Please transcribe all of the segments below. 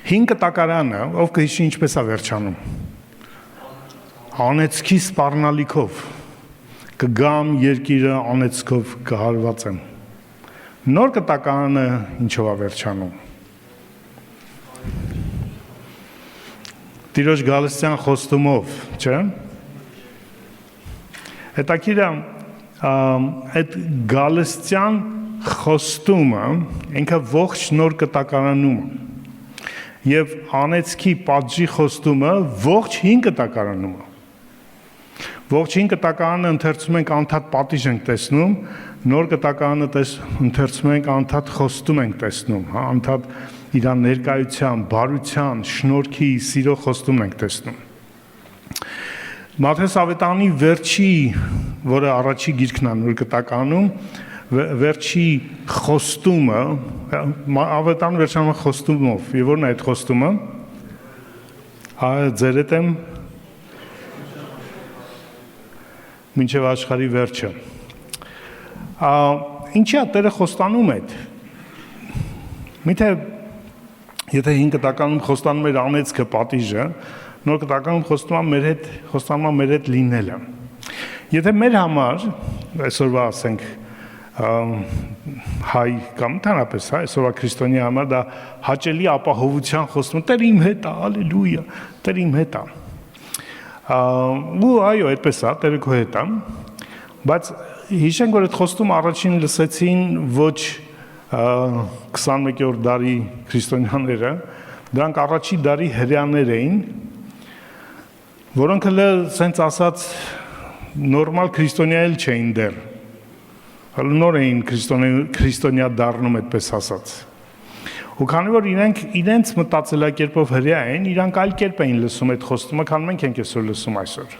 5 կտակարանը, ով կհիշի ինչպես է վերջանում։ Անեցքի սպառնալիքով կգամ երկիրը անեցքով կհարվածեմ։ Նոր կտակարանը ինչով է վերջանում։ Տիրոջ գալստյան խոստումով, չէ՞։ Հետաքրքիր է, այդ գալստյան խոստումը ինքը ողջ նոր կտակարանում եւ անեցքի պատժի խոստումը ողջ 5 կտակարանում ողջ 5 կտակարանը ընթերցում ենք անդադ պատիժ ենք տեսնում, նոր կտակարանը ընթերցում ենք անդադ խոստում ենք տեսնում, հա, անդադ իրան ներկայության, բարության, շնորհքի, սիրո խոստում ենք տեսնում։ Մատթեոս ավետարանի վերջի, որը առաջի գիրքն է նոր կտակարանում, վերջի խոստումը, ավետարանը վերջանում է խոստումով, եւ որն է այդ խոստումը։ Ձեր հետ եմ մինչև աշխարհի վերջը։ Ինչի՞ է Տերը խոստանում այդ։ Միթե եթե 5 կտակարանում խոստանում էր անեցքը, պատիժը, նոր կտակարանում խոստանում է մեր հետ լինելը։ Եթե մեր համար, այսօրվա ասենք հայ կամ ընդհանրապես այսօրվա քրիստոնյա համար դա հաճելի ապահովության խոստում, Տեր իմ հետ է, հալելույա, Տեր իմ հետ է։ Ու այո, այդպես է, Տերը քո հետ է, բայց հիշենք, որ այդ խոստումը առաջին լսեցին ոչ 21-րդ դարի քրիստոնյաները, դրանք առաջի դարի հրեաներ էին, որոնք սենց ասած նորմալ քրիստոնյա էլ չէին դեռ, նոր էին քրիստոնյա դառնում այդպես ասած։ Ու քանի որ իրենց մտածելակերպով հրեա են, իրանք այլ կերպ էին լսում այդ խոստումը, քան մենք ենք այսօր լսում այսօր։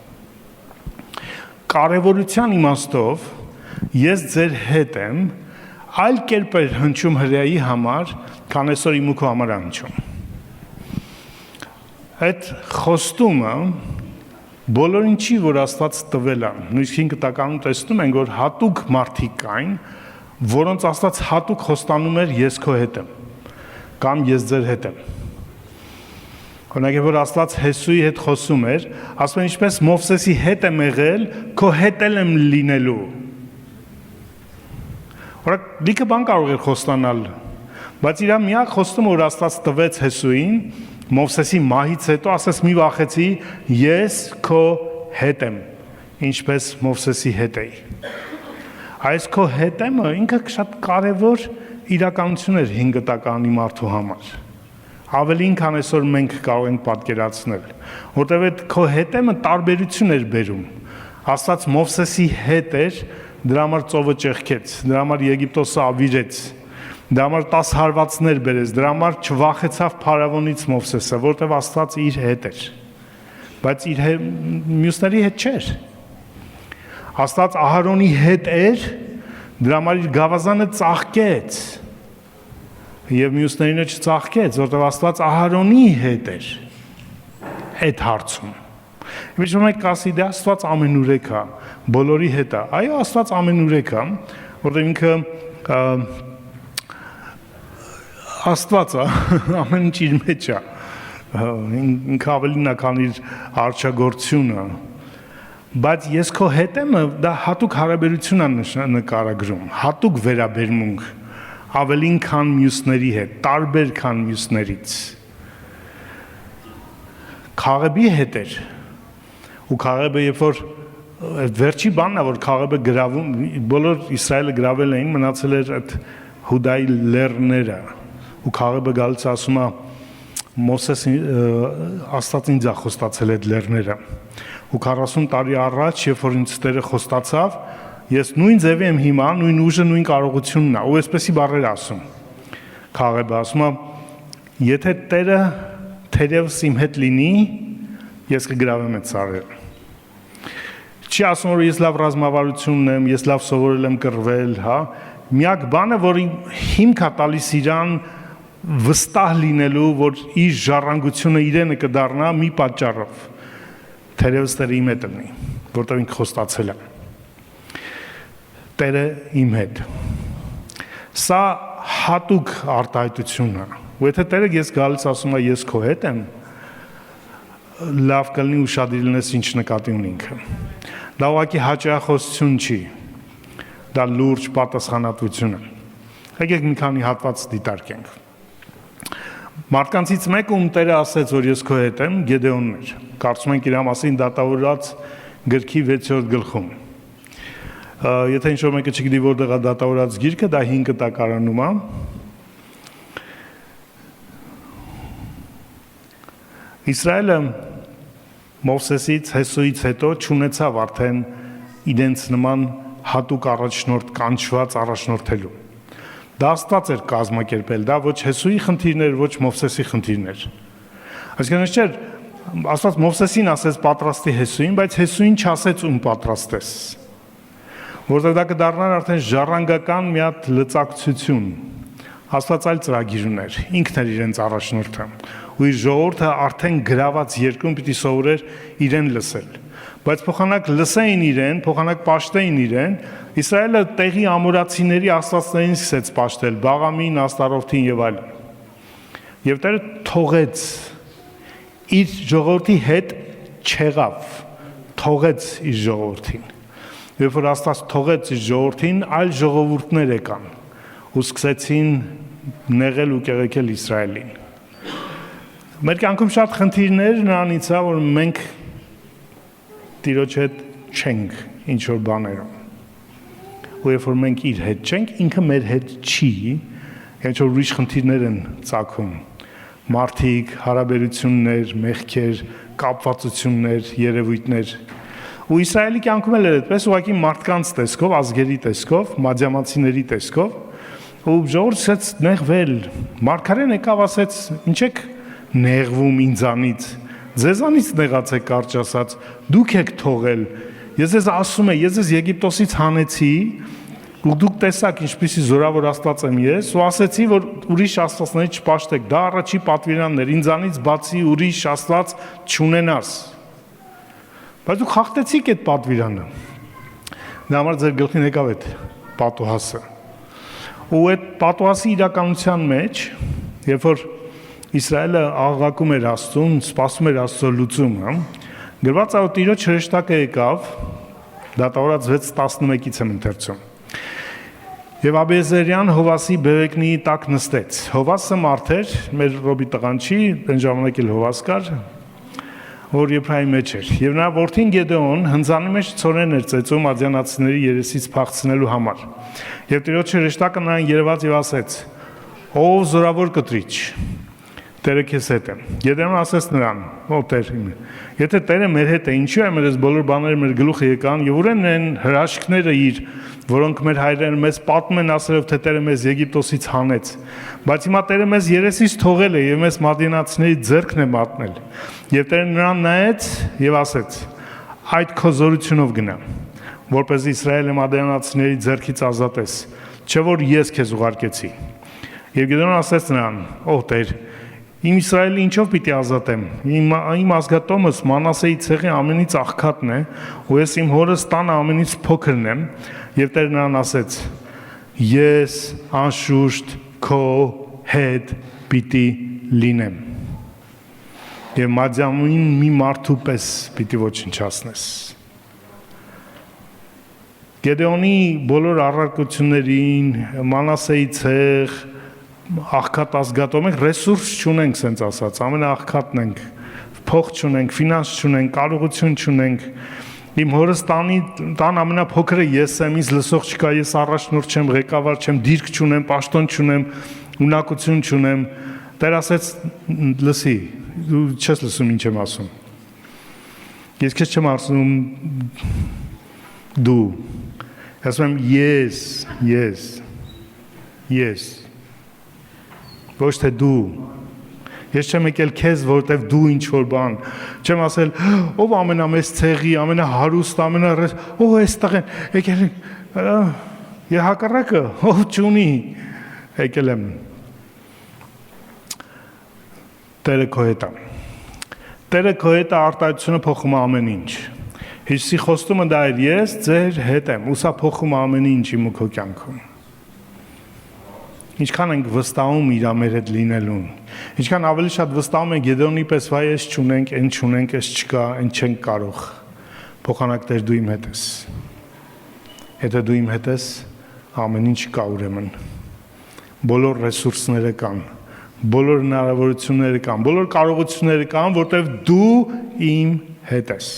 Կարևորության իմաստով ես ձեր հետ եմ, այլ կերպ էր հնչում հրեայի համար, քան այսօր իմ ու քո համար հնչում։ Այդ խոստումը բոլորին չի, որ Աստված տվել է։ Նույնիսկ 5 կտակարանում տեսնում ենք, որ հատուկ մարդիկ կային, որոնց Աստված հատուկ խոստանում էր ես քո հետ եմ, կամ ես ձեր հետ եմ։ Օրինակ, որ Աստված Հեսուի հետ խոսում էր, ասում են ինչպես Մովսեսի հետ եմ եղել, քո հետ եմ լինելու։ Օրինակ, լիքը բան կարող էր խոստանալ, բայց իր միակ խոստումը, որ Աստված տվեց Հեսուին, Մովսեսի մահից հետո ասես մի վախեցի, ես քո հետ եմ, ինչպես Մովսեսի հետ էի։ Այս քո հետ եմը ինքը շատ կարևոր իրականություն էր 5 կտակարանի մարդու համար։ Ավելին, քան այսօր մենք կարող ենք պատկերացնել, որտեղ այդ քո հետ եմը տարբերություն էր բերում։ Աստված Մովսեսի հետ էր, դրա համար ծովը ճեղքեց, դրա համար Եգիպտոսը ավիրեց, դրա համար 10 հարվածներ բերեց, դրա համար չվախեցավ փարավոնից Մովսեսը, որտեղ Աստված իր հետ էր, բայց իր մյուսների հետ չէր։ Աստված Ահարոնի հետ էր, դրա համար իր գավազանը ծաղկեց եւ մյուսներին չծաղկեց, որտեղ Աստված Ահարոնի հետ էր այդ հարցում։ Ինչ մենք կասի դե Աստված ամենուրեք է, բոլորի հետ է։ Այո, Աստված ամենուրեք է, որտեղ ինքը Աստված է, ամեն ինչ իր մեջ է։ Ինքը ավելին է, քան իր արչագործությունը։ Բայց ես քո հետ եմ, դա հատուկ հարաբերություն է նկարագրում, հատուկ վերաբերմունք, ավելին քան մյուսների հետ, տարբեր քան մյուսներից։ Քաղեբի հետ էր։ Ու Քաղեբը երբ որ վերջի բանն է, որ Քաղեբը գրավում, բոլոր Իսրայելը գրավել էին, մնացել էր այդ Հուդայի լեռները։ Ու Քաղեբը գալիս ասում է Մովսես Աստված ինձ է խոստացել այդ լեռները։ Ու 40 տարի առաջ, երբ որ ինձ Տերը խոստացավ, ես նույն ձևի եմ հիմա, նույն ուժը, նույն կարողությունն է, ու այսպեսի բառեր ասում։ Քաղեբը ասում է, եթե Տերը թերևս իմ հետ լինի, ես կգրավեմ այդ սարերը։ Չի ասում, որ ես լավ ռազմավարություն ունեմ, ես լավ սովորել եմ կռվել, հա։ Միակ բանը, որ հիմք է տալիս իրան վստահ լինելու, որ իր ժառանգությունը իրենը կդառնա մի պատճառով։ Թերևս Տերը իմ հետ լինի, որտեղ ինքը խոստացել է։ Տերը իմ հետ։ Սա հատուկ արտահայտություն է, Ու եթե Տերը ես գալիս ասում է ես քո հետ եմ, լավ կլինի ուշադիր լինես ինչ նկատի ունի ինքը։ Դա ուղղակի հաճախոսություն չի, դա լուրջ պատասխանատվություն է։ Եկեք մի քանի հատված դիտարկենք։ Մարդկանցից մեկը ում Տերը ասեց, որ ես քո հետ եմ, Գեդեոնն էր։ Կարծում ենք իր մասին դատավորած գրքի 6-րդ գլխում։ Եթե ինչ-որ մեկը չգիտի որտեղ է դատավորած գիրքը, դա 5 տակարանում է։ Իսրայելը Մովսեսից, Հեսուից հետո չունեցավ արդեն իրենց նման հատուկ առաջնորդ կանչված առաջնորդելու։ Դա Աստված էր կազմակերպել, դա ոչ Հեսուի խնդիրն էր, ոչ Մովսեսի խնդիրն էր։ Այսինքն չէ, Աստված Մովսեսին ասեց պատրաստի Հեսուին, բայց Հեսուին չասեց ում պատրաստես։ Որտեղ դա կդառնար արդեն ժառանգական մի հատ լծակցություն։ Աստված այլ ծրագիր ուներ, ինքն էր իրենց առաջնորդը, ու իր ժողովուրդը արդեն գրաված երկրում պիտի սովորեր իրեն լսել։ Բայց փոխանակ լսեին իրեն, փոխանակ պաշտեին իրեն, Իսրայելը տեղի ամորացիների աստվածներին սկսեց պաշտել, Բաղամին, Աստարոթին եւ այլն։ Եվ Տերը թողեց իր ժողովրդի հետ չեղավ, թողեց իր ժողովրդին։ Երբ որ Աստված թողեց իր ժողովրդին, այլ ժողովուրդներ եկան ու սկսեցին նեղել ու կեղեքել Իսրայելին։ Մեր կյանքում շատ խնդիրներ նրանից է, որ մենք Տիրոջ հետ չենք ինչ-որ բաներում։ Ու երբ որ մենք իր հետ չենք, ինքը մեր հետ չի, ինչ-որ ուրիշ խնդիրներ են ծագում։ Մարդիկ, հարաբերություններ, մեղքեր, կապվածություններ, երևույթներ։ Ու Իսրայելի կյանքում էլ էր այդպես, ուղղակի մարդկանց տեսքով, ազգերի տեսքով, մադիամացիների տեսքով, ու ժողովուրդը սկսեց նեղվել։ Մարգարեն եկավ ասեց, ինչ եք նեղվում ինձանից, ձեզանից նեղացեք կարճ ասած, դուք եք թողել, ես ձեզ ասում եմ, ես ձեզ Եգիպտոսից հանեցի, ու դուք տեսաք ինչպիսի զորավոր Աստված եմ ես, ու ասեցի, որ ուրիշ աստվածների չպաշտեք, դա առաջի պատվիրանն էր, ինձանից բացի ուրիշ Աստված չունենաս։ Բայց դուք խախտեցիք այդ պատվիրանը։ Դա համար ձեր գլխին եկավ այդ պատուհասը։ Ու այդ պատուհասի իրականության մեջ, երբ որ Իսրայելը աղաղակում էր Աստծուն, սպասում էր Աստծո լուծումը, գրված է, որ Տիրոջ հրեշտակը եկավ, դատավորած 6:11-ից եմ ընթերցում։ Եվ Աբիեզերյան Հովասի բևեկնի տակ նստեց։ Հովասը մարդ էր, մեր Ռոբի տղան չի, այն ժամանակ էլ Հովաս կար, որ Եփրայի մեջ էր։ Եվ նա որդին Գեդեոն հնձանի մեջ ցորեն էր ծեծում մադիանացիների երեսից փախցնելու համար։ Եվ Տիրոջ հրեշտակը նրան երևաց եւ ասեց. «Ով զորավոր կտրիչ, Տերը քեզ հետ է»։ Գեդեոնը ասեց նրան. «Ո Տեր իմ, եթե Տերը մեր հետ է, ինչու է մեր այս բոլոր բաները մեր գլուխը եկան եւ ուրեն են հրաշքները իր, որոնք մեր հայրերը մեզ պատմում են ասելով, թե Տերը մեզ Եգիպտոսից հանեց։ Բայց հիմա Տերը մեզ երեսից թողել է եւ մեզ մադիանացիների ձեռքն է մատնել»։ Եվ Տերը նրան նայեց եւ ասեց. «Այդ քո զորությունով գնա, որպեսզի Իսրայելը մադիանացիների ձեռքից ազատես, չէ որ ես քեզ ուղարկեցի»։ Եվ Գեդեոնը ասեց նրան. «Ո Տեր, իմ Իսրայելը ինչով պիտի ազատեմ։ Իմ ազգատոմս Մանասեի ցեղի ամենից աղքատն է, ու ես իմ հորս տանը ամենից փոքրն եմ»։ Եվ Տերը նրան ասեց. «Ես անշուշտ քո հետ պիտի լինեմ։ Եվ Մադիամին մի մարդու պես պիտի ոչնչացնես»։ Գեդեոնի բոլոր առարկություններին, Մանասեի ցեղ, աղքատ ազգատոմ ենք, ռեսուրս չունենք, սենց ասած, ամենաաղքատն ենք, փող չունենք, ֆինանս չունենք, կարողություն չունենք, իմ հորս տան ամենափոքրը ես եմ, ինձ լսող չկա, ես առաջնորդ չեմ, ղեկավար չեմ, դիրք չունեմ, պաշտոն չունեմ, ունակություն չունեմ։ Տեր ասեց, լսի, դու չես լսում ինչ եմ ասում։ Ես քեզ չեմ ասում դու, ասում եմ ես, ոչ թե դու, ես չեմ եկել քեզ, որտեվ դու ինչ-որ բան, չեմ ասել, ով ամենամեծ ցեղի, ամենահարուստ, ով էս տղեն, եկել եմ, հակառակը, ով չունի, եկել եմ, Տերը քո հետ է։ Տերը քո հետ է արտահայտությունը փոխում է ամեն ինչ։ Հիսուսի խոստումը դա էր, ես ձեր հետ եմ, ու սա փոխում է ամեն ինչ իմ ու քո կյանքում։ ինչքան ենք վստահում իր մեր հետ լինելուն, ինչքան ավելի շատ վստահում ենք Գեդեոնի պես վայ ես չունենք, այն չունենք, այս չկա, այն չենք կարող, փոխանակ Տեր դու իմ հետ ես, եթե դու իմ հետ ես, ամեն ինչ կա ուրեմն, բոլոր ռեսուրսները կան, բոլոր հնարավորությունները կան, բոլոր կարողությունները կան, որտեղ դու իմ հետ ես,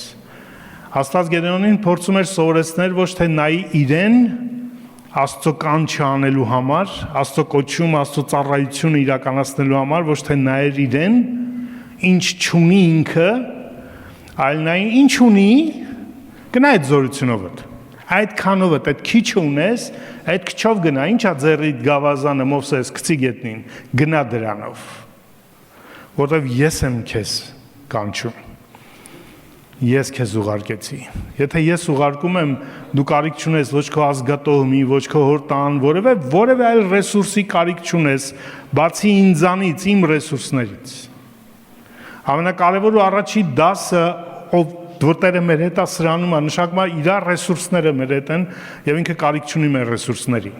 Աստված Գեդեոնին փորձում էր սովորեցնել ոչ թե նայի իրեն Աստծո կանչը անելու համար, Աստծո կոչում, Աստծո ծառայությունը իրականացնելու համար, ոչ թե նայեր իրեն, ինչ չունի ինքը, այլ նայի ինչ ունի, գնա այդ զորությունով, այդքանով, այդ քիչը ունես, այդ քչով գնա, ինչա ձեռիդ գավազանը Մովսես գցի գետնին, գնա դրանով, որտեղ ես եմ քեզ կանչում, ես քեզ ուղարկեցի, եթե ես ուղարկում եմ, դու կարիք չունես ոչ քո ազգատոհմի, ոչ քո հոր տան, որևէ այլ ռեսուրսի կարիք չունես, բացի ինձանից, իմ ռեսուրսներից, ամենակարևոր ու առաջի դասը, ով որ Տերը մեր հետ է սրանում, նշանակում է իր ռեսուրսները մեր հետ են եւ ինքը կարիք չունի մեր ռեսուրսների։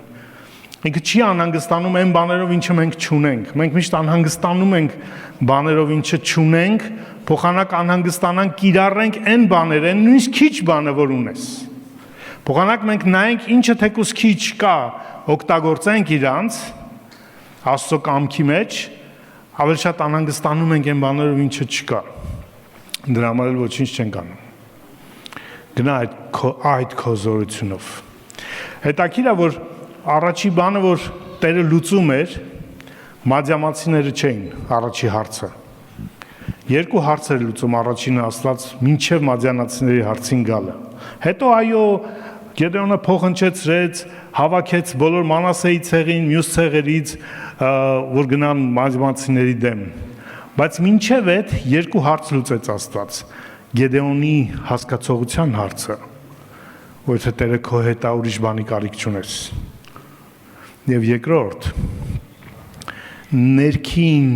Ինքը չի անհանգստանում այն բաներով, ինչը մենք չունենք։ Մենք միշտ անհանգստանում ենք բաներով, ինչը չունենք, փոխանակ անհանգստանանք, կիրառենք այն բաները, նույնիսկ քիչ բանը, որ ունես։ Փոխանակ մենք նայենք, ինչը թեկուզ քիչ կա, օգտագործենք իրանց Աստծո կամքի մեջ, ավելի շատ անհանգստանում ենք այն բաներով, ինչը չկա։ Դրա համար էլ ոչինչ չենք անում։ Գնա այդ քո զորությունով։ Հետաքրքիր է, որ առաջի բանը, որ Տերը լուծում էր, մադիամացիները չէին առաջի հարցը։ Երկու հարց էր լուծում, առաջինը Աստված մինչև մադիամացիների հարցին գալը։ Հետո այո, Գեդեոնը փոխհնչեցրեց, հավաքեց բոլոր Մանասեի ցեղին, մյուս ցեղերից, որ գնան մադիամացիների դեմ։ Բայց մինչև այդ երկու հարց լուծեց Աստված, Գեդեոնի հասկացողության հարցը, որ թե Տերը քո հետ է, ուրիշ բանի կարիք չունես։ Եվ երկրորդ, ներքին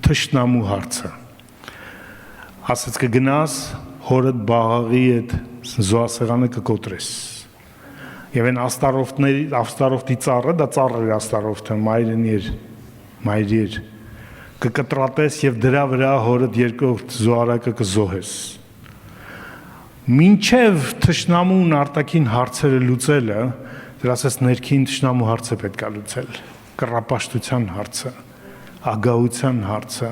թշնամու հարցը, ասաց կգնաս հորդ Բաղաղի այդ զոհասեղանը կկոտրես։ Եվ այն Աստարովտի ծառը, դա ծառ էր Աստարովտը, մայրի էր, կկտրատես և դրա վրա հորդ երկրորդ զոհարակը կզոհես։ Մինչև թշնամուն արտաքին հարցերը լուծելը, դրա ասես ներքին թշնամու հարցը պետք է լուծել, կռապաշտության հարցը, ագահության հարցը,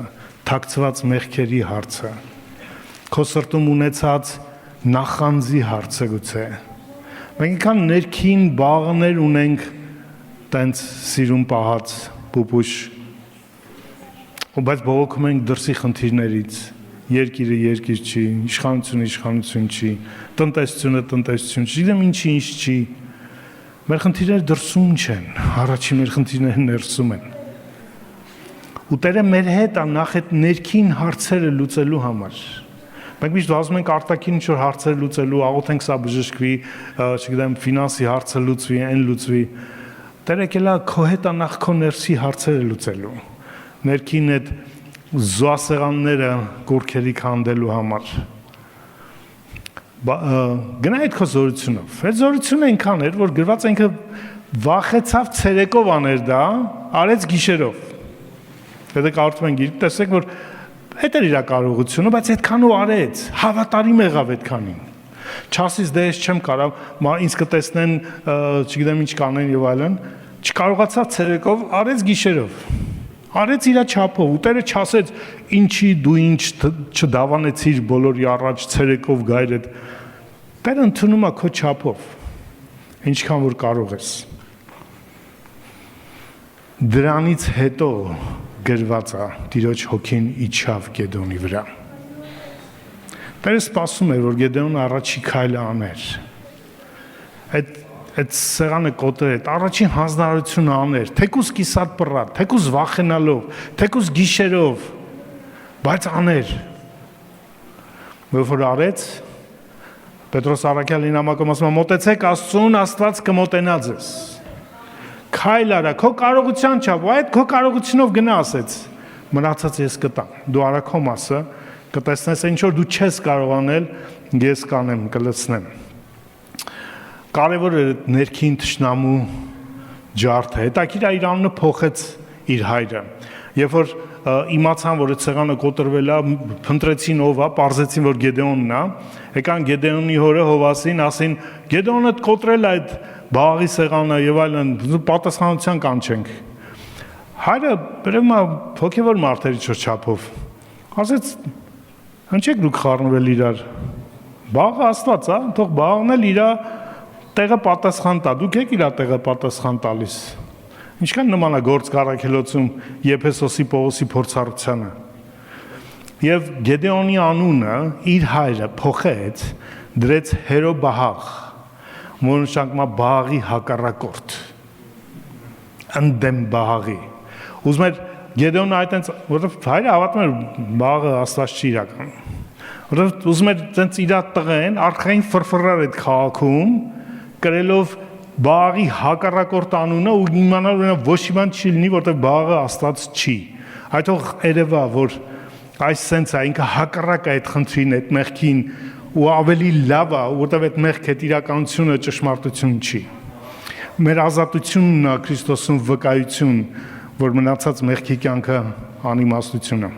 թաքցված մեղքերի հարցը, քո սրտում ունեցած նախանձի հարցը գուցե։ Մենք ինքան ներքին բաղներ ունենք տենց սիրուն պահած պուպուշ, բայց բողոքում ենք դրսի խնդիրներից, երկիրը երկիր չի, իշխանություն չի, տնտեսությունը չի, գիտեմ ինչ չի, մեր խնդիրները դրսում չեն, առաջի մեր խնդիրները ներսում են։ Ու Տերը մեր հետ է նախ այդ ներքին հարցերը լուծելու համար։ Մենք միշտ ասում ենք արտաքին ինչ-որ հարցեր լուծելու, աղոթենք սա բժշկվի, չգիտեմ, ֆինանսի հարցը լուծվի, այն լուծվի։ Տերը եկել է քո հետ է նախ քո ներսի հարցերը լուծելու։ Ներքին այդ զոհասեղանները կուրքերի քանդելու համար։ Գնա այդ քո զորությունով։ Այդ զորությունը այնքան էր, որ գրված ինքը վախեցավ ցերեկով աներ դա, արեց գիշերով։ Եթե կարդում ենք գիրք, տեսեք, որ այդ էր իր կարողությունը, բայց այդքան ու արեց, հավատարիմ եղավ այդքանին։ Չասից դե ես չեմ կարող, ինձ կտեսնեն, չգիտեմ ինչ կանեն եւ այլն, չկարողացավ ցերեկով, արեց գիշերով։ Արեց իր չափով, ու Տերը չասեց, ինչի դու ինչ չդավանեցիր բոլորի առաջ ցերեկով գայր այդ։ Տերը ընդունում է քո չափով, ինչքան որ կարող ես։ Դրանից հետո գրված է Տիրոջ հոգին իջավ Գեդեոնի վրա։ Տերը սպասում էր, որ Գեդեոնը առաջի քայլը աներ։ Այդ սեղանը կոտրել, առաջին հանձնարարությունը աներ, թեկուզ կիսատ պռատ, թեկուզ վախենալով, թեկուզ գիշերով, բայց աներ։ Որ արեց, Պետրոս Առաքյալին նամակում ասում է, մոտեցեք Աստծուն, Աստված կմոտենա ձեզ։ Քայլ արա, քո կարողության չափ, այդ քո կարողությունով գնա ասեց, մնացած ես կտամ, դու արա քո մասը, կտեսնես ինչ որ դու չես կարող անել, ես կանեմ, կլցնեմ։ Կարևոր է ներքին թշնամու ջարդը։ Հետաքրիր է իր անունը փոխեց իր հայրը։ Երբ որ իմացան, որ այդ սեղանը կոտրվել է, փնտրեցին ով է, պարզեցին, որ Գեդեոնն է, եկան Գեդեոնի հորը Հովասին, ասին Գեդեոնը կոտրել է այդ բաղի սեղանը եւ այլն, պատասխանատվության կանչենք։ Հայրը բերում է հոգևոր մարդերի չափով։ Ասեց հնչեք դուք խառնվել իրար։ Բաղը Աստված է, թող բաղն էլ իր տեղը պատասխան տա։ Դուք եք իր տեղը պատասխան տալիս։ Ինչքան նման է գործ Կարաքելոցում Եփեսոսի Պողոսի փորձառությանը։ Եվ Գեդեոնի անունը իր հայրը փոխեց, դրեց Հերոբահաղ, որ նշանակում է Բաղի հակառակորդ։ Ընդդեմ Բաղի։ Ուզում էր Գեդեոնը այտենց, որովհետև հայրը հավատում էր Բաղը Աստված չի իրական։ Որովհետև ուզում էր այտենց իր տղեն արխային ֆրֆռար այդ քաղաքում, կրելով Բաղի հակառակորդ անունը ու իմանալ որ ոչ մի բան չի լինի, որտեղ Բաղը Աստված չի։ Այդտեղ երևա, որ այս սենս է, ինքը հակառակ է այդ խնդրին, այդ մեղքին ու ավելի լավ է, որտեղ այդ մեղքը այդ իրականությունը ճշմարտություն չի։ Մեր ազատությունն է Քրիստոսում վկայություն, որ մնացած մեղքի կյանքը անիմաստություն է։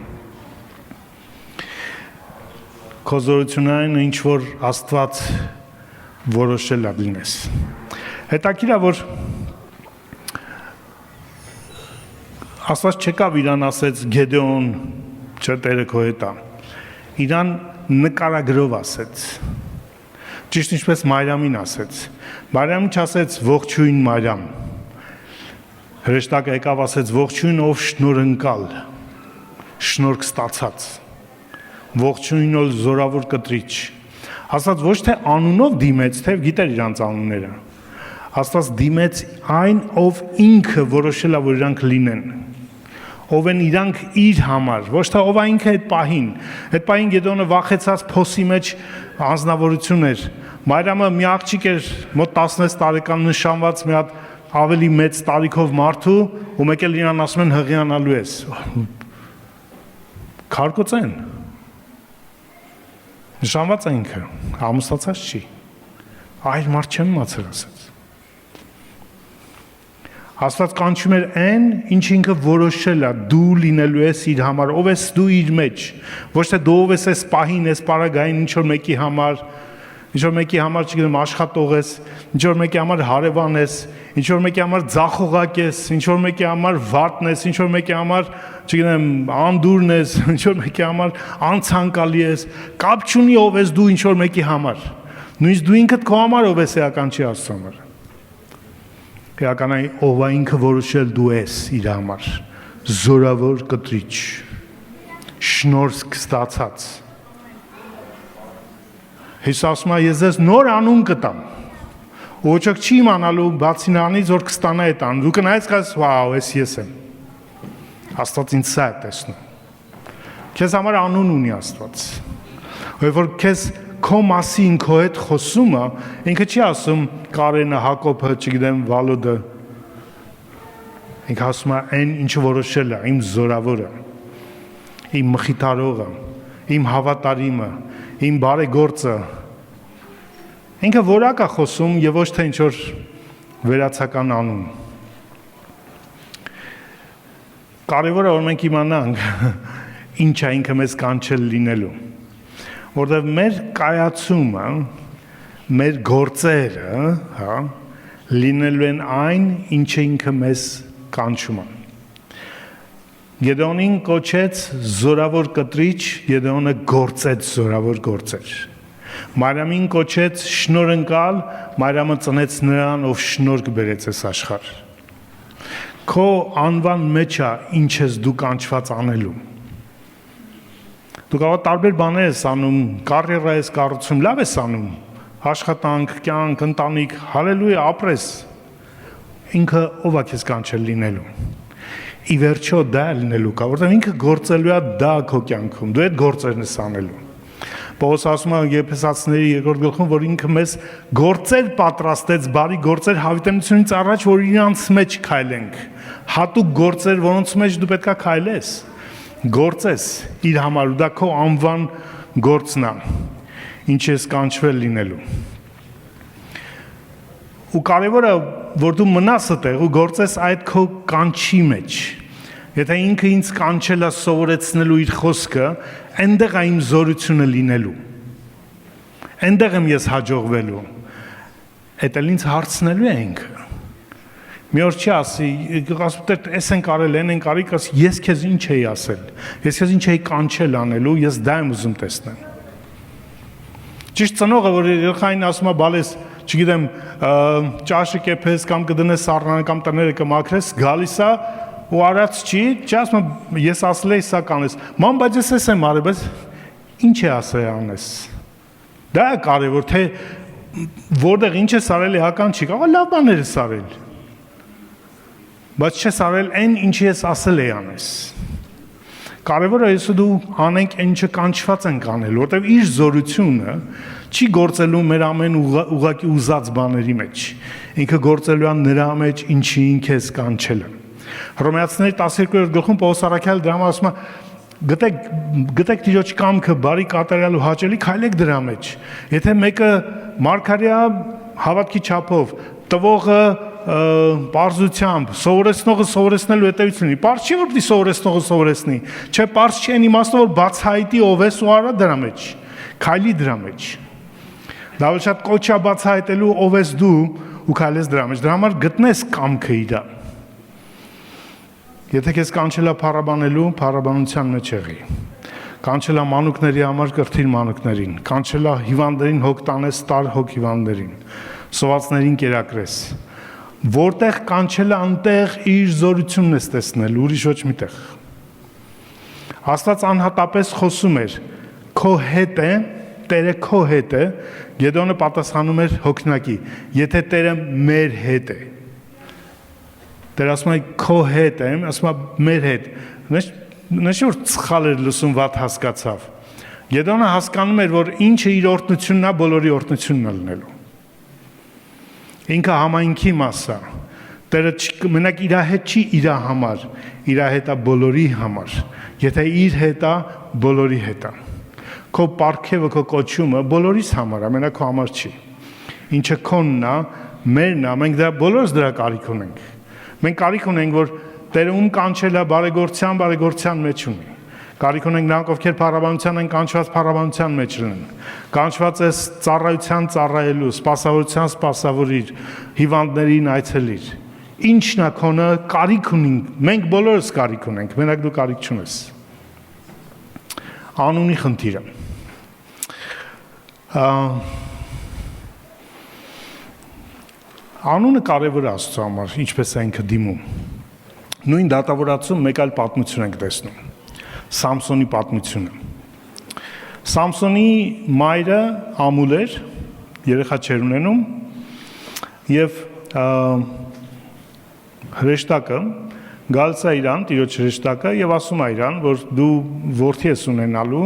Քո զորությունը այն ինչ որ Աստված որոշել է լինես։ Հետաքրիր է, որ Աստված չեկավ իրան ասեց Գեդեոն, չէ Տերը քո հետ է։ Իրան նկարագրով ասեց։ Ճիշտ ինչպես Մարիամին ասեց։ Մարիամին չասեց ողջույն Մարիամ։ Հրեշտակը եկավ ասեց ողջույն ով շնորհընկալ, շնորհք ստացած։ Ողջույն ով զորավոր կտրիչ։ Աստված ոչ թե անունով դիմեց, թե գիտեր իրանց անունները։ Աստված դիմեց այն, ով ինքը որոշել է, որ իրանք լինեն, ով են իրանք իր համար, ոչ թե ով ինքը այդ պահին Գեդեոնը վախեցած փոսի մեջ անձնավորություն էր, Մարիամը մի աղջիկ էր, մոտ 16 տարեկան նշանված մի հատ ավելի մեծ տարիքով մարդու, ու մեկ էլ իրան ասում են հղիանալու ես, քարկոծեն, նշանված է ինքը, ամուսնացած չի, այր մարդ չեմ մացր ասեց։ Աստված կանչում էր այն, ինչ ինքը որոշել է, դու լինելու ես իր համար, ով ես դու իր մեջ, ոչ թե դու ով ես այս պահին, այս պարագային ինչ որ մեկի համար, չգիտեմ, աշխատող ես, ինչ որ մեկի համար հարևան ես, ինչ որ մեկի համար ձախողակ ես, ինչ որ մեկի համար վատն ես, ինչ որ մեկի համար, չգիտեմ, անդուրն ես, ինչ որ մեկի համար անցանկալի ես, կապ չունի ով ես դու ինչ որ մեկի համար։ Նույնիսկ դու ինքդ քո համար ով ես էական չի Աստծո համար։ Էականային ով է ինքը որոշել դու ես իր համար, զորավոր կտրիչ, շնորհք ստացած։ Հիսուս ասում է ես ձեզ նոր անուն կտամ։ Ոչ ոք չի իմանալու բացի նրանից, որ կստանա այդ անուն։ Դու կնայես կաս, վաու, ես եմ։ Աստված ինձ սա է տեսնում։ Քեզ համար անուն ունի Աստված։ Որ քեզ քո մասին քո հետ խոսումը, ինքը չի ասում Կարենը, Հակոբը, չգիտեմ, Վալոդը։ Ինքը ասում է այն, ինչը որոշել է, իմ զորավորը, իմ մխիթարողը, իմ հավատարիմը, իմ բարեգործը։ Ինքը որակ է խոսում եւ ոչ թե ինչ որ վերացական անուն։ Կարևորը որ մենք իմանանք ինչ է ինքը մեզ կանչել լինելու։ Որտեղ մեր կայացումը, մեր գործերը, հա, լինելու են այն, ինչը ինքը մեզ կանչում է։ Գեդեոնին կոչեց զորավոր կտրիչ, Գեդեոնը գործեց զորավոր գործեր։ Մարիամին կոչեց շնորհընկալ, Մարիամը ծնեց նրան, ով շնորհք բերեց այս աշխարհ։ Քո անվան մեջ է ինչ ես դու կանչված անելու։ Դու կարող տարբեր բաներ ես անում, կարիերա ես կառուցում, լավ ես անում, աշխատանք, կյանք, ընտանիք, հալելույա, ապրես։ Ինքը ով է քեզ կանչել լինելու։ Ի վերջո դա լինելու կա, որտեղ ինքը գործելու է դա քո կյանքում, դու այդ գործերն ես անելու։ Պողոս ասում է Եփեսացիների 2-րդ գլխում, որ ինքը մեզ գործեր պատրաստեց, բարի գործեր հավիտենությունից առաջ, որ իրանց մեջ քայլենք։ Հատուկ գործեր, որոնց մեջ դու պետքա քայլես, գործես իր համար, ու դա քո անվան գործն է, ինչ ես կանչվել լինելու։ ու կարևորը որ դու մնաս այդտեղ ու գործես այդ քո կանչի մեջ։ Եթե ինքը ինձ կանչել է սովորեցնելու իր խոսքը, այնտեղ է իմ զորությունը լինելու։ Այնտեղ եմ ես հաջողվելու։ Այդ էլ ինձ հարցնելու է ինքը։ Մի օր չի ասի, ասում էս են կարել, են կարի, ես քեզ ինչ էի ասել, ես քեզ ինչ էի կանչել անելու, ես դա եմ ուզում տեսնեմ։ Ճիշտ ծնողը, որ երեխային ասում է, բալես, չգիտեմ, ճաշը կեփես կամ կդնես սառնանը կամ տները կմաքրես, գալիս է ու արած չի, ասում է, ես ասել էի սա կանես։ Ման, բայց ես էս եմ արել, բայց ինչ է ասել անես։ Դա է կարևոր, թե որտեղ ինչ ես արել էական չի, կարող լավ բաներ ես արել։ Բայց չես արել այն, ինչի ես ասել էի անես։ Կարևորը ես ու դու անենք այն ինչը կանչված ենք անել, որտեղ իր զորությունը չի գործելու մեր ամեն ուղղակի ուզած բաների մեջ։ Ինքը գործելու է նրա մեջ, ինչի ինքը ես կանչել է։ Հռոմեացիների 12-րդ գլխում Պողոս առաքյալը դրա ասում է. գտեք Տիրոջ կամքը բարի կատարյալ ու հաճելի, քայլեք դրա մեջ։ Եթե մեկը մարգարեա հավատքի չափով, տվողը պարզությամբ, սովորեցնողը սովորեցնելու հետևից լինի։ Պարզ չի որ դի սովորեցնողը սովորեցնի, չէ, պարզ չի այն իմաստով որ բացահայտի ով ես ու արա դրա մեջ, քայլի դրա մեջ։ Դա ոչ շատ կոչա բացահայտելու ով ես դու ու քայլես դրա մեջ։ Դրա համար գտնես կամքը իրա։ Եթե քեզ կանչելա փառաբանելու, փառաբանության մեջ եղի։ Կանչելա մանուկների համար կրթիր մանուկներին, կանչելա հիվանդներին հոգ տանես, տար հոգ հիվանդներին, սովածներին կերակրես։ Որտեղ կանչելա անտեղ իր զորությունն ես տեսնել, ուրիշ ոչ միտեղ։ Աստված անհատապես խոսում էր, քո հետ է, Տերը քո հետ է, Գեդեոնը պատասխանում էր հոգնակի, եթե Տերը մեր հետ է։ Տերը ասում է քո հետ եմ, ասում է մեր հետ։ Նշի որ սխալ էր լսում, վատ հասկացավ։ Գեդեոնը հասկանում էր, որ ինչը իր օրհնությունն է, բոլորի օրհնությունն է լինելու։ Ինքը համայնքի մաս է։ Տերը մենակ իր հետ չի իր համար, իր հետ է բոլորի համար։ Եթե իր հետ է, բոլորի հետ է։ Քո պարգևը, քո կոչումը բոլորիս համար է, մենակ քո համար չի։ Ինչը քոնն է, մերն է, մենք դա բոլորս դրա կարիք ունենք։ Մենք կարիք ունենք, որ Տերը ում կանչել է բարեգործության մեջ ունի։ Կարիք ունենք նրանք, ովքեր փառաբանության են կանչված փառաբանության մեջ լինեն։ Կանչված ես ծառայության ծառայելու, սպասավորության սպասավորիր, հիվանդներին այցելիր։ Ինչն է քոնը կարիք ունենք, մենք բոլորս կարիք ունենք, մենակ դու կարիք չունես։ Անունի խնդիրը։ Անունը կարևոր է Աստծո համար, ինչպես է ինքը դիմում։ Նույն դատավորացում մեկ այլ պատմություն ենք տեսնում։ Սամսոնի պատմությունը։ Սամսոնի մայրը ամուլ էր, երեխա չէր ունենում, եւ հրեշտակը գալիս է իրան, Տիրոջ հրեշտակը, եւ ասում է իրան, որ դու որդի ես ունենալու,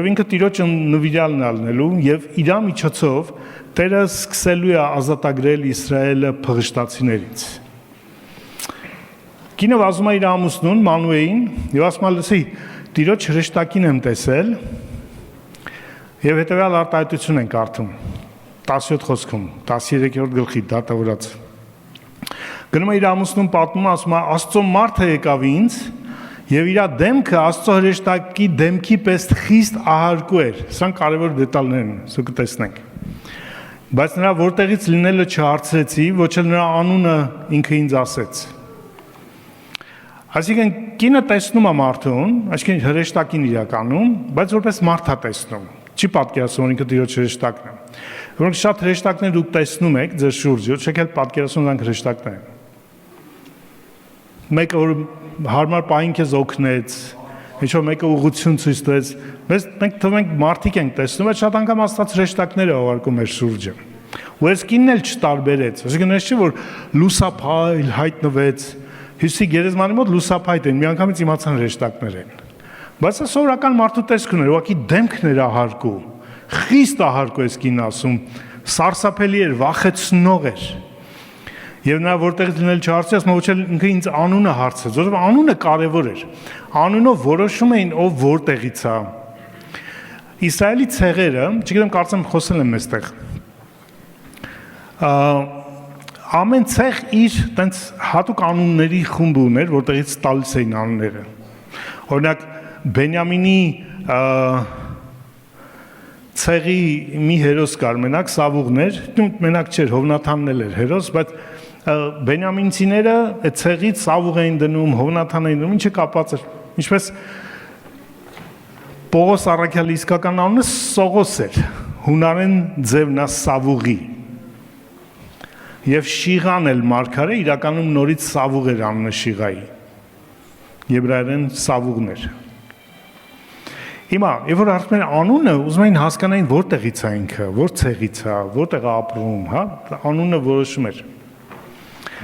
եւ ինքը Տիրոջը նվիրյալն ալնելու, եւ իր միջոցով Տերը սկսելու է ազատագրել Իսրայելը փղշտացիներից։ Կինը վազում է իր ամուսնուն Մանուեին եւ ասում է լսի Տիրոջ հրեշտակին եմ տեսել եւ հետեւյալ արտահայտություն են կարդում 17 խոսքում 13-րդ գլխի դատավորած գնում է իր ամուսնուն պատմում ասում է Աստծո մարդը եկավ ինձ եւ իր դեմքը Աստծո հրեշտակի դեմքի պես խիստ ահարկու էր սրանք կարևոր դետալներ են սա կտեսնենք բայց նրա որտեղից լինելը չհարցրեցի ոչ էլ նրա անունը ինքը ինձ ասեց Այսինքն կինը տեսնում է մարդուն, այսինքն հրեշտակին իրականում, բայց որպես մարդ է տեսնում։ Չի պատկերացնում, որ ինքը Տիրոջ հրեշտակն է։ Որոնք շատ հրեշտակներ դուք տեսնում եք ձեր շուրջը, չեք էլ պատկերացնում նրանք հրեշտակներ են։ Մեկը որ հարմար պահին քեզ օգնեց, ինչ-որ մեկը ուղղություն ցույց տվեց, մենք թվում ենք մարդիկ ենք տեսնում, բայց շատ անգամ Աստված հրեշտակներ է ուղարկում մեր շուրջը։ Ու այս կինն էլ չտարբերեց, այսինքն այս չի որ լուսափայլ հայտնվեց Հյուսի գերեզմանի մոտ լուսափայտ են, միանգամից իմացան հրեշտակներ են։ Բայց սա սովորական մարդու տեսք ուներ, ուղղակի դեմքն էր ահարկու, խիստ ահարկու էս կինը ասում, սարսափելի էր, վախեցնող էր։ Եվ նա որտեղից լինել չհարցրեց, ասում ոչ էլ ինքը ինձ անունը հարցրեց, որովհետև անունը կարևոր էր։ Անունով որոշում էին ով որտեղից է։ Իսրայելի ցեղերը, չգիտեմ կարծեմ խոսել եմ այստեղ։ ամեն ցեղ իր տենց հատուկ անունների խումբ ուներ, որտեղից տալիս էին անունները։ Օրինակ Բենյամինի ցեղի մի հերոս կար, մենակ Սավուղներ, մենակ չէր, Հովնաթանն էլ էր հերոս, բայց Բենյամինցիները այդ ցեղից Սավուղ էին դնում, Հովնաթան էին դնում, ինչը կապված էր։ Ինչպես Պողոս առաքյալի իսկական անունը Սողոս էր, հունարեն ձևն է Սավուղի։ Եվ Շիղան էլ մարգարե իրականում նորից Սավուղ էր անունը Շիղայի։ Եբրայերեն Սավուղներ։ Հիմա, երբ որ ասում են անունը, ուզում են հասկանային որտեղից է ինքը, որ ցեղից է, որտեղ է ապրում, հա, անունը որոշում էր։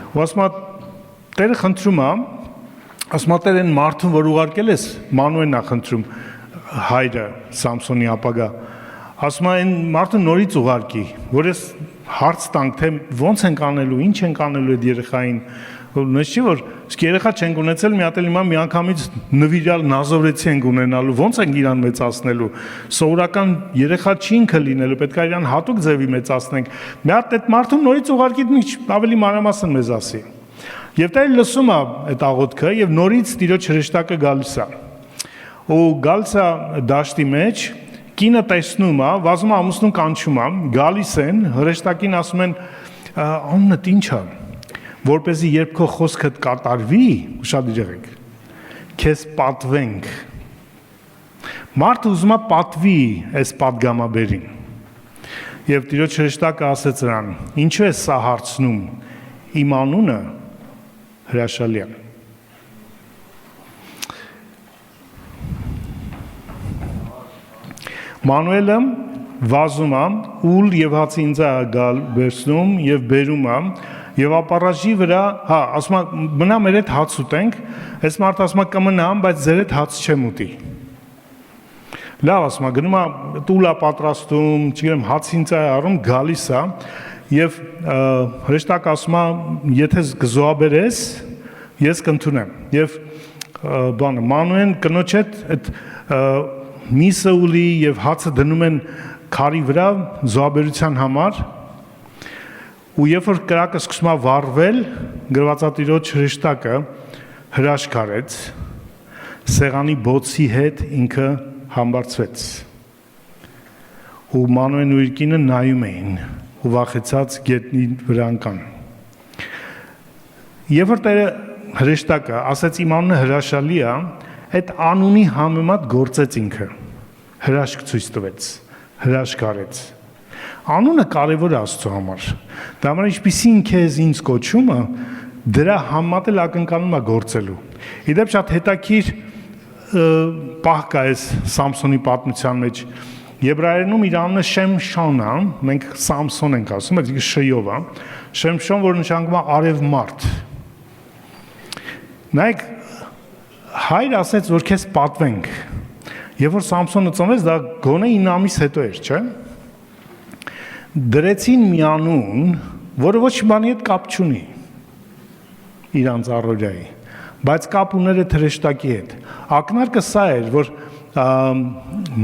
Ու ասում է, Տերը խնդրում է, ասում է Տեր այն մարդուն, որ ուղարկել ես, Մանուելն է խնդրում, հայրը Սամսոնի ապագա, ասում է այն մարդը նորից ուղարկի, որ ես հարց տանք, թե ոնց ենք անելու, ինչ ենք անելու այդ երեխային, նույնիսկ չի որ իսկ երեխա չենք ունեցել, մի հատ էլ հիմա միանգամից նվիրյալ նազովրեցի ենք ունենալու, ոնց ենք իրան մեծացնելու, սովորական երեխա չի ինքը լինելու, պետք է իրան հատուկ ձևի մեծացնենք, մի հատ այդ մարդուն նորից ուղարկի ավելի մանրամասն մեզ ասի։ Եվ Տերը լսում է այդ աղոթքը եւ նորից Տիրոջ հրեշտակը գալիս է։ Ու գալիս է դաշտի մեջ, կինը տեսնում է, վազում է ամուսնուն կանչում է, գալիս են, հրեշտակին ասում են, անունդ ինչ է, որպեսզի երբ քո խոսքդ կատարվի, ուշադիր եղեք, քեզ պատվենք։ Մարդը ուզում է պատվի այս պատգամաբերին։ Եվ Տիրոջ հրեշտակը ասեց նրան, ինչու ես սա հարցնում, իմ անունը հրաշալի է։ Մանուելը վազում է, ուլ եւ հացի ինձ է գալ վերցնում եւ բերում է եւ ապարաժի վրա, հա, ասում է մնա մեր հետ հաց ուտենք, այս մարդը ասում է կմնամ, բայց ձեր հետ հաց չեմ ուտի։ Լավ, ասում է գնում է տուլ է պատրաստում, չգիտեմ, հաց ինձ է առում, գալիս է եւ հրեշտակ ասում է եթե գզոաբերես, ես կընդունեմ։ Եվ բանը Մանուելն կնոջ հետ այդ միսը ուլի եւ հացը դնում են քարի վրա զոաբերության համար ու երբ որ կրակը սկսում է վառվել գրվածատիրոջ հրեշտակը հրաշք արեց սեղանի բոցի հետ ինքը համբարձվեց ու Մանուելն ու իր կինը նայում էին ու վախեցած գետնի վրա ընկան երբ որ Տերը հրեշտակը ասեց իմ անունը հրաշալի է այդ անունի համեմատ գործեց ինքը, հրաշք ցույց տվեց, հրաշք արեց։ Անունը կարևոր է Աստծո համար։ Դա համար ինչպիսին քեզ ինձ կոչումը, դրա համեմատ էլ ակնկալում է գործելու։ Իդեպ շատ հետաքրքիր պահ կա այս Սամսոնի պատմության մեջ։ Եբրայերենում իր անունը Շեմշոն է, մենք Սամսոն ենք ասում, այդ շ-ով է։ Շեմշոն, որ նշանակում է արևմարդ։ Նայեք հայր ասեց, որ քեզ պատվենք, և որ Սամսոնը ծնվեց, դա գոնե 9 ամիս հետո էր, չէ? Դրեցին մի անուն, որը ոչ բանի հետ կապ չունի, իրանց առօրյայի, բայց կապ ուներ այդ հրեշտակի հետ։ Ակնարկը սա էր, որ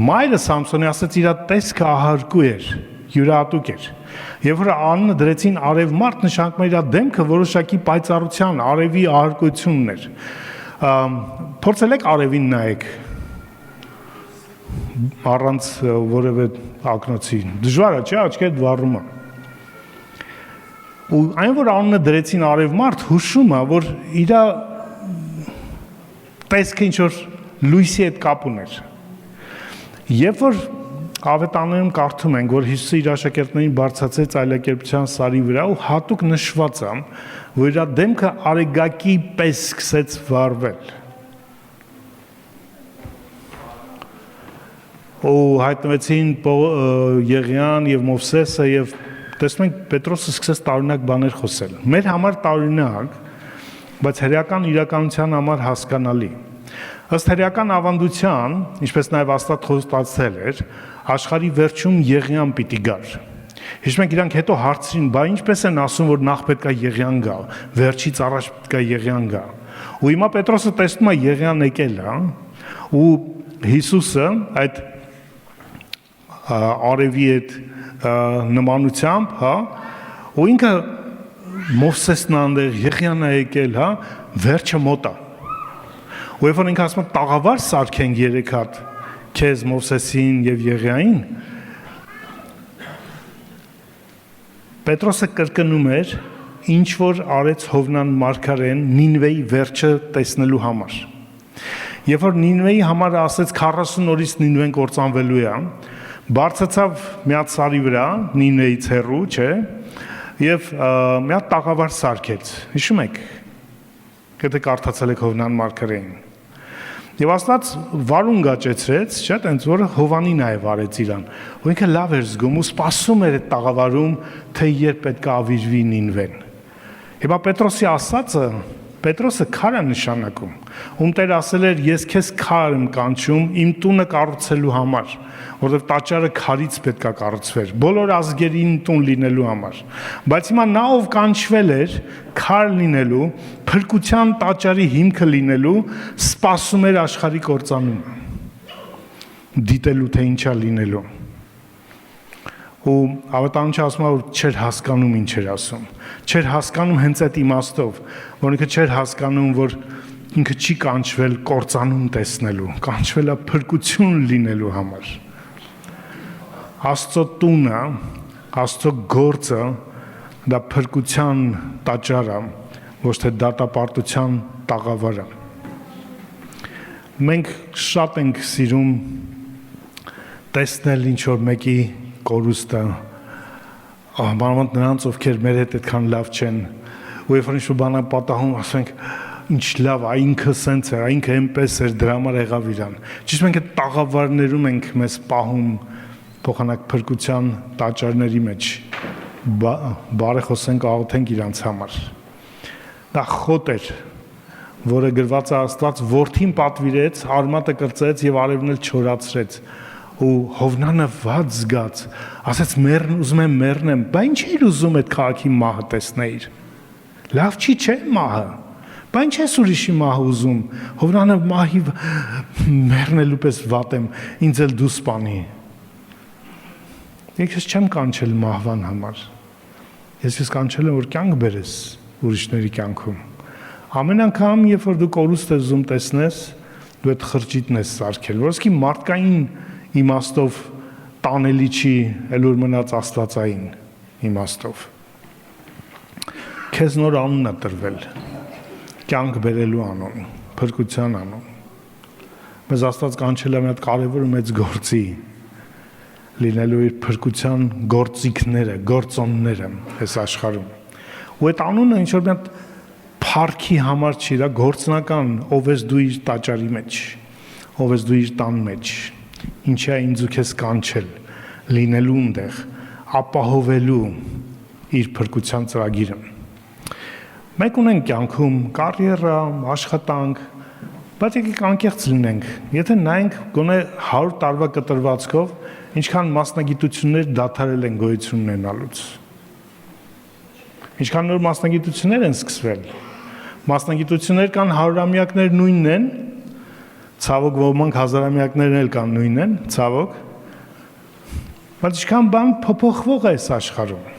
մայրը Սամսոնի ասեց իր տեսքը ահարկու էր, յուրահատուկ էր։ Եվ որ անունը դրեցին արևմարդ, նշանակում է իր դեմքը որոշակի պայծառության, արևի ահարկությունն էր։ Փորձել եք արևին նայեք առանց որևէ ակնոցի դժվար է չէ աչքի հետ վառում է ու այն որ անունը դրեցին արևմարդ հուշում է որ իր տեսքը ինչ որ լույսի հետ կապ ուներ երբ որ ավետաներում կարդում ենք որ Հիսուսը իր աշակերտներին բարձրացրեց այլակերպության սարի վրա ու հատուկ նշված է որ իր դեմքը արեգակի պես սկսեց վառվել ու հայտնվեցին Եղիան եւ Մովսեսը եւ տեսնում ենք Պետրոսը սկսեց տարօրինակ բաներ խոսել մեր համար տարօրինակ բայց հրեական իրականության համար հասկանալի ըստ հրեական ավանդության ինչպես նաեւ Աստված խոստացել էր աշխարհի վերջում Եղիան պիտի գար Հիշում եք իրանք հետո հարցրին, բա ինչպես են ասում, որ նախ պետք է Եղիան գա, վերջից առաջ պետք է Եղիան գա։ Ու հիմա Պետրոսը տեսնում է Եղիան եկել է, ու Հիսուսը այդ արևի այդ նմանությամբ, հա, Ու ինքը Մովսեսն անդեղ Եղիան է եկել, հա, վերջը մոտ է։ Ու երբ որ ինքը ասում է տաղավար սարքենք 3 հատ քեզ Մովսեսին եւ Եղիային, Պետրոսը կրկնում էր ինչ որ արեց Հովնան մարգարեն Նինվեի վերջը տեսնելու համար։ Երբ որ Նինվեի համար ասեց 40 օրից Նինվեն կործանվելու է, բարձացավ մի հատ սարի վրա, Նինվեից հեռու, չէ, եւ մի հատ տաղավար սարքեց։ Հիշում եք, եթե կարդացել եք Հովնան մարգարեին։ Եվ Աստված վարուն գաճեցրեց, չէ՞, տենց որ Հովանին է վարեց իրան։ Ու ինքը լավ էր զգում ու սպասում էր այդ տաղավարում, թե երբ պետք է ավիրվի Նինվեն։ Հիմա Պետրոսի ասածը, Պետրոսը քար է նշանակում, ում Տեր ասել էր ես քեզ քար եմ կանչում իմ տունը կառուցելու համար, որովհետև տաճարը քարից պետք է կառուցվեր, բոլոր ազգերին տուն լինելու համար։ Բայց հիմա նա ով կանչվել էր քար լինելու, փրկության տաճարի հիմքը լինելու, սպասում էր աշխարհի կործանումը, դիտելու թե ինչա լինելու։ Ու ավետարանչը ասում է, որ չէր հասկանում ինչ էր ասում, չէր հասկանում հենց այդ իմաստով, որ ինքը չէր հասկանում, որ ինքը չի կանչվել կործանում տեսնելու, կանչվել է փրկություն լինելու համար։ Աստծո տունը, Աստծո գործը դա փրկության տաճարը, ոչ թե դատապարտության տաղավարը։ Մենք շատ ենք սիրում տեսնել ինչ որ մեկի կորուստը, մանավանդ նրանց, ովքեր մեր հետ այդքան լավ չեն, ու երբ որ ինչ-որ բան պատահում, ասենք, ինչ լավ, ինքը սենց էր, ինքը այնպես էր, դրա համար եղավ իրան։ Ճիշտ մենք այդ տաղավարներում ենք մեզ պահում փոխանակ փրկության տաճարների մեջ, բարեխոսենք, աղոթենք իրանց համար։ Դա խոտ էր, որը գրված է Աստված որդին պատվիրեց, արմատը կրծեց եւ արևն էլ չորացրեց։ Ու Հովնանը ված զգաց, ասեց ուզում եմ մեռնեմ, բա ինչ էր ուզում այդ քաղաքի մահը տեսնել։ Լավ չի չէ մահը։ Բա ինչ ես ուրիշի մահը ուզում։ Հովնանը մահի մեռնելու պես վատ եմ, ինձ էլ դու սպանի։ Ես չեմ կանչել մահվան համար։ Ես կանչել եմ որ կյանք բերես ուրիշների կյանքում։ Ամեն անգամ երբ որ դու կորուստ ես ուզում տեսնես, դու այդ խրճիթն ես սարքել, որովհետեւ մարդկային իմաստով տանելի չի, էլ որ մնաց աստվածային իմաստով։ Քեզ նոր անուն է տրվել, կյանք բերելու անուն, փրկության անուն։ Մեզ Աստված կանչել է մի հատ կարևոր մեծ գործի, լինելու իր փրկության գործիքները, գործոնները այս աշխարհում։ Ու այդ անունը ինչ որ մի հատ փառքի համար չի, դա գործնական, ով ես դու իր տաճարի մեջ, ով ես դու իր տան մեջ, ինչի է ինձ ու քեզ կանչել, լինելու ընդեղ, ապահովելու իր փրկության ծրագիրը։ Մենք ունենք կյանքում կարիերա, աշխատանք, բայց եկեք անկեղծ լինենք, եթե նայենք գոնե 100 տարվա կտրվածքով, ինչքան մասնագիտություններ դադարել են գոյություն ունենալուց։ Ինչքան նոր մասնագիտություններ են սկսվել։ Մասնագիտություններ կան հարյուրամյակներ նույնն են, ցավոք ոմանք հազարամյակներն էլ կան նույնն են, ցավոք։ Բայց ինչքան բան փոփոխվող է այս աշխարհում։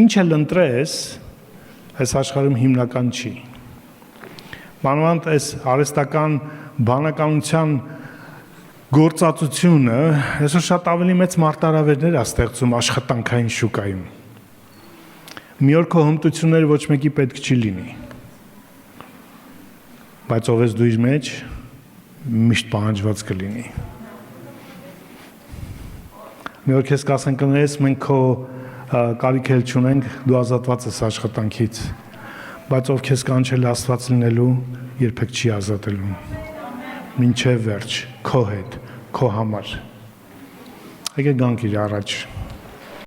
Ինչ էլ ընտրես, այս աշխարհում հիմնական չի։ Մանավանդ այս արհեստական բանականության գործածությունը այսօր շատ ավելի մեծ մարտահրավերներ է ստեղծում աշխատանքային շուկայում։ Մի օր քո հմտությունները ոչ մեկի պետք չի լինի։ Բայց ով ես դու իր մեջ միշտ պահանջված կլինի։ Մի օր քեզ կասեն կներես, մենք քո կարիք էլ չունենք, դու ազատված ես աշխատանքից, բայց ով քեզ կանչել Աստված լինելու, երբեք չի ազատելու։ Մինչև վերջ, քո հետ, քո համար։ Եկեք գանք իր առաջ։